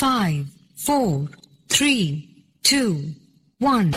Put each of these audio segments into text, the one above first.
5, 4, 3, 2, 1.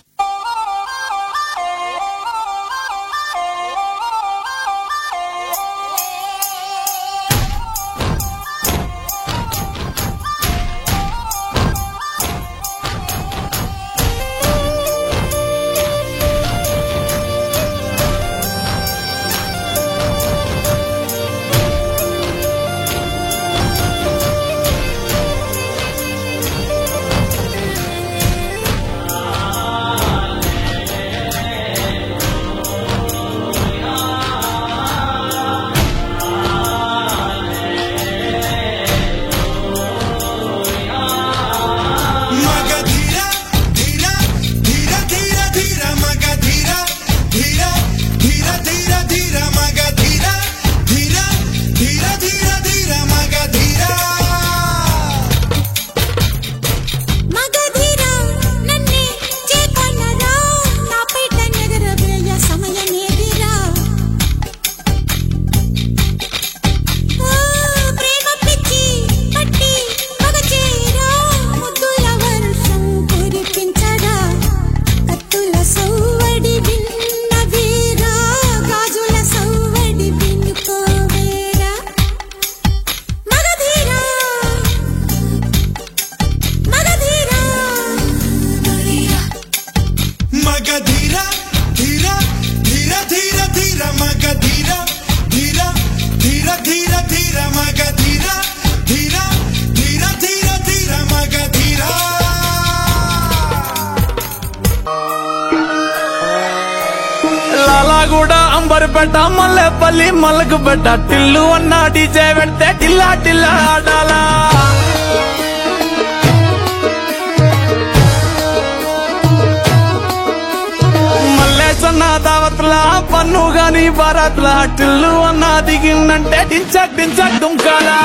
కూడా అంబర్పేట మల్లెపల్లి మలకపేట టిల్లు అన్న డీజే పెడితే టిల్లా టిల్లా ఆడాలా మల్లేసన్న దావత్లా పన్ను గాని భారత్లా టిల్లు అన్న దిగిందంటే టించక్ టించక్ దుంకాలా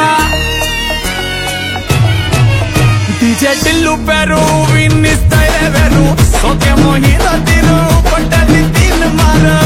డీజే టిల్లు పేరు విన్నిస్తాయిలే వేరు సోకేమో హీరో తీరు పట్టది తీన్ మారు